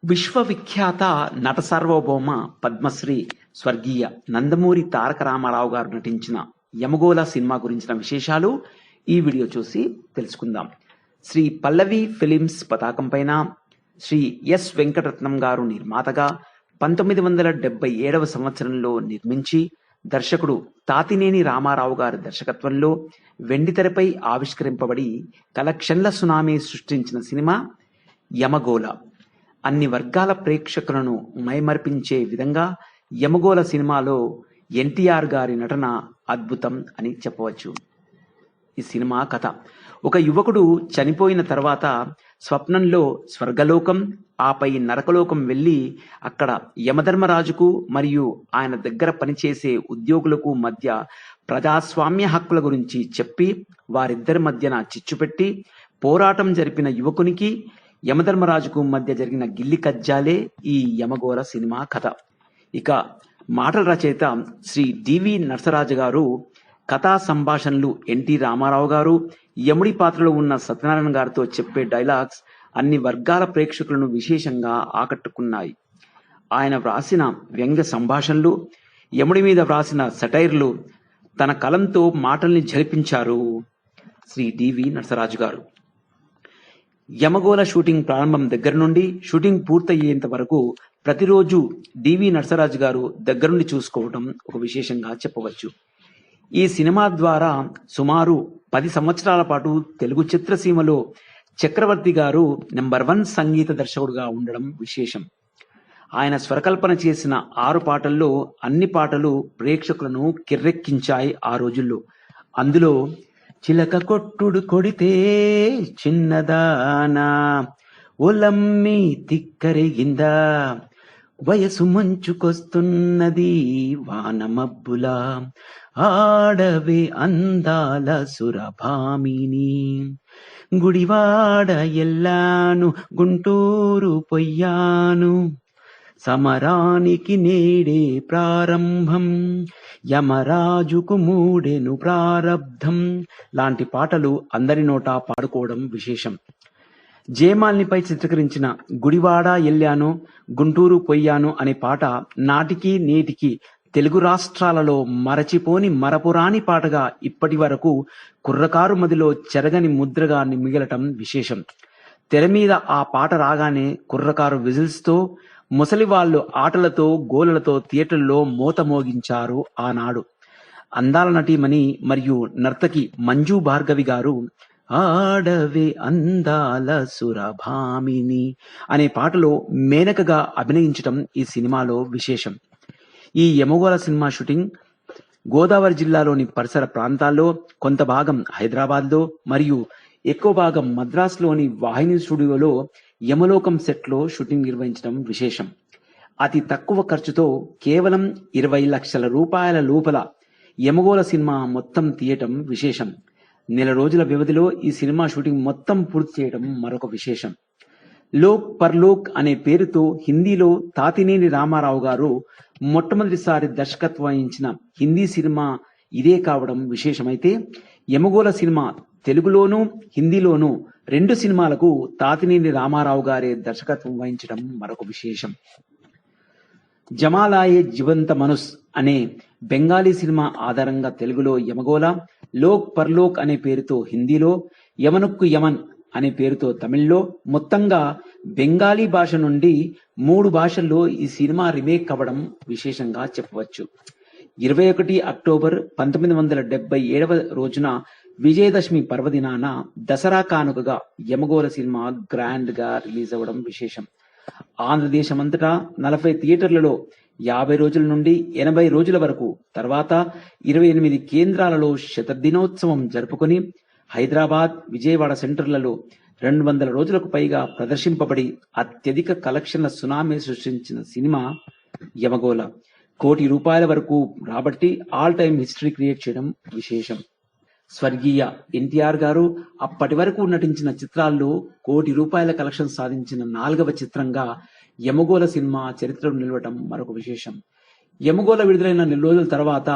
విశ్వవిఖ్యాత నట సార్వభౌమ పద్మశ్రీ స్వర్గీయ నందమూరి తారక రామారావు గారు నటించిన యమగోళ సినిమా గురించిన విశేషాలు ఈ వీడియో చూసి తెలుసుకుందాం. శ్రీ పల్లవి ఫిలిమ్స్ పతాకం పైన శ్రీ ఎస్ వెంకటరత్నం గారు నిర్మాతగా 1977వ సంవత్సరంలో నిర్మించి దర్శకుడు తాతినేని రామారావు గారి దర్శకత్వంలో వెండితెరపై ఆవిష్కరింపబడి కలెక్షన్ల సునామీ సృష్టించిన సినిమా యమగోళ. అన్ని వర్గాల ప్రేక్షకులను మైమర్పించే విధంగా యమగోళ సినిమాలో ఎన్టీఆర్ గారి నటన అద్భుతం అని చెప్పవచ్చు. ఈ సినిమా కథ: ఒక యువకుడు చనిపోయిన తర్వాత స్వప్నంలో స్వర్గలోకం, ఆపై నరకలోకం వెళ్లి అక్కడ యమధర్మరాజుకు మరియు ఆయన దగ్గర పనిచేసే ఉద్యోగులకు మధ్య ప్రజాస్వామ్య హక్కుల గురించి చెప్పి వారిద్దరి మధ్యన చిచ్చుపెట్టి పోరాటం జరిపిన యువకునికి యమధర్మరాజుకు మధ్య జరిగిన గిల్లి కజ్జాలే ఈ యమగోళ సినిమా కథ. ఇక మాటల రచయిత శ్రీ డివి నరసరాజు గారు, కథా సంభాషణలు ఎన్టీ రామారావు గారు, యముడి పాత్రలో ఉన్న సత్యనారాయణ గారితో చెప్పే డైలాగ్స్ అన్ని వర్గాల ప్రేక్షకులను విశేషంగా ఆకట్టుకున్నాయి. ఆయన వ్రాసిన వ్యంగ్య సంభాషణలు, యముడి మీద వ్రాసిన సెటైర్లు తన కలంతో మాటల్ని జలిపించారు శ్రీ డివి నరసరాజు గారు. యమగోళ షూటింగ్ ప్రారంభం దగ్గర నుండి షూటింగ్ పూర్తయ్యేంత వరకు ప్రతిరోజు డివి నరసరాజు గారు దగ్గరుండి చూసుకోవడం ఒక విశేషంగా చెప్పవచ్చు. ఈ సినిమా ద్వారా సుమారు 10 సంవత్సరాల పాటు తెలుగు చిత్రసీమలో చక్రవర్తి గారు నెంబర్ 1 సంగీత దర్శకుడుగా ఉండడం విశేషం. ఆయన స్వరకల్పన చేసిన 6 పాటల్లో అన్ని పాటలు ప్రేక్షకులను కిర్రెక్కించాయి ఆ రోజుల్లో. అందులో చిలక కొట్టుడు కొడితే చిన్నదానా, ఒలమ్మి తిక్కరిగిందా, వయసు మంచుకొస్తున్నది వాన మబ్బులా, ఆడవే అందాల సురభామిని, గుడివాడ ఎల్లాను గుంటూరు పొయ్యాను, సమరానికి నేడే ప్రారంభం, యమరాజుకు మూడెను ప్రారబ్ధం లాంటి పాటలు అందరి నోటా పాడుకోవడం విశేషం. జయమాలినిపై చిత్రీకరించిన గుడివాడ ఎల్లాను గుంటూరు పొయ్యాను అనే పాట నాటికి నేటికి తెలుగు రాష్ట్రాలలో మరచిపోని మరపురాని పాటగా ఇప్పటి వరకు కుర్రకారు మదిలో చెరగని ముద్రగా మిగలటం విశేషం. తెర మీద ఆ పాట రాగానే కుర్రకారు విజిల్స్ తో, ముసలి వాళ్ళు ఆటలతో గోలలతో థియేటర్లో మోత మోగించారు ఆనాడు. అందాల నటీమణి మరియు నర్తకి మంజు భార్గవి గారు ఆడవే అందాల సురభామిని అనే పాటలో మేనకగా అభినయించటం ఈ సినిమాలో విశేషం. ఈ యమగోళ సినిమా షూటింగ్ గోదావరి జిల్లాలోని పరిసర ప్రాంతాల్లో, కొంత భాగం హైదరాబాద్ లో మరియు ఎక్కువ భాగం మద్రాసులోని వాహిని స్టూడియోలో యమలోకం సెట్ లో షూటింగ్ నిర్వహించడం విశేషం. అతి తక్కువ ఖర్చుతో కేవలం 20 లక్షల రూపాయల లోపల యమగోళ సినిమా మొత్తం తీయటం విశేషం. నెల రోజుల వ్యవధిలో ఈ సినిమా షూటింగ్ మొత్తం పూర్తి చేయడం మరొక విశేషం. లోక్ పర్లోక్ అనే పేరుతో హిందీలో తాతినేని రామారావు గారు మొట్టమొదటిసారి దర్శకత్వం వహించిన హిందీ సినిమా ఇదే కావడం విశేషమైతే, యమగోళ సినిమా తెలుగులోనూ హిందీలోనూ 2 సినిమాలకు తాతినేని రామారావు గారే దర్శకత్వం వహించడం మరొక విశేషం. జమాలాయే జీవంత మనుస్ అనే బెంగాలీ సినిమా ఆధారంగా తెలుగులో యమగోళ, లోక్ పర్లోక్ అనే పేరుతో హిందీలో, యమనుక్కు యమన్ అనే పేరుతో తమిళ్లో, మొత్తంగా బెంగాలీ భాష నుండి 3 భాషల్లో ఈ సినిమా రీమేక్ అవ్వడం విశేషంగా చెప్పవచ్చు. 21 అక్టోబర్ 1977వ రోజున విజయదశమి పర్వదినాన దసరా కానుకగా యమగోళ సినిమా గ్రాండ్ గా రిలీజ్ అవ్వడం విశేషం. ఆంధ్రదేశమంతటా 40 థియేటర్లలో 50 రోజుల నుండి 80 రోజుల వరకు, తర్వాత 28 కేంద్రాలలో శతదినోత్సవం జరుపుకొని హైదరాబాద్, విజయవాడ సెంటర్లలో 200 రోజులకు పైగా ప్రదర్శింపబడి అత్యధిక కలెక్షన్ల సునామీ సృష్టించిన సినిమా యమగోళ. ₹1 కోటి వరకు రాబట్టి ఆల్ టైమ్ హిస్టరీ క్రియేట్ చేయడం విశేషం. స్వర్గీయ ఎన్టీఆర్ గారు అప్పటి వరకు నటించిన చిత్రాల్లో ₹1 కోటి కలెక్షన్ సాధించిన 4వ చిత్రంగా యమగోళ సినిమా చరిత్రలో నిలవటం మరొక విశేషం. యమగోళ విడుదలైన 2 రోజుల తర్వాత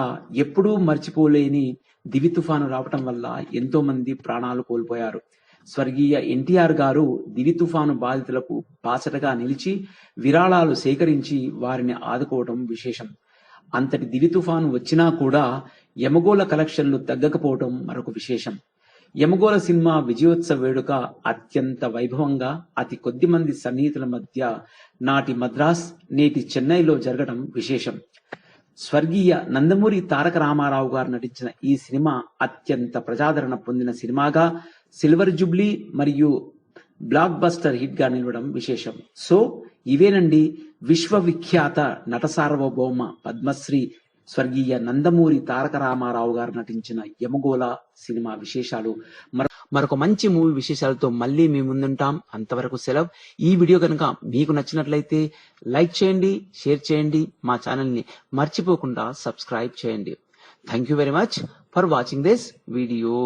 ఎప్పుడూ మర్చిపోలేని దివి తుఫాను రావటం వల్ల ఎంతో మంది ప్రాణాలు కోల్పోయారు. స్వర్గీయ ఎన్టీఆర్ గారు దివి తుఫాను బాధితులకు బాసటగా నిలిచి విరాళాలు సేకరించి వారిని ఆదుకోవడం విశేషం. అంతటి దివి తుఫాను వచ్చినా కూడా యమగోళ కలెక్షన్లు తగ్గకపోవడం మరొక విశేషం. యమగోళ సినిమా విజయోత్సవ వేడుక అత్యంత వైభవంగా అతి కొద్ది మంది సన్నిహితుల మధ్య నాటి మద్రాస్ నేటి చెన్నైలో జరగడం విశేషం. స్వర్గీయ నందమూరి తారక రామారావు గారు నటించిన ఈ సినిమా అత్యంత ప్రజాదరణ పొందిన సినిమాగా సిల్వర్ జూబ్లీ మరియు బ్లాక్ బస్టర్ హిట్ గా నిలవడం విశేషం. సో ఇవేనండి విశ్వవిఖ్యాత నట సార్వభౌమ పద్మశ్రీ స్వర్గీయ నందమూరి తారక రామారావు గారు నటించిన యమగోళ సినిమా విశేషాలు. మరొక మంచి మూవీ విశేషాలతో మళ్ళీ మీ ముందుంటాం. అంతవరకు సెలవు. ఈ వీడియో కనుక మీకు నచ్చినట్లయితే లైక్ చేయండి, షేర్ చేయండి, మా ఛానల్ ని మర్చిపోకుండా సబ్స్క్రైబ్ చేయండి. Thank you very much for watching this video.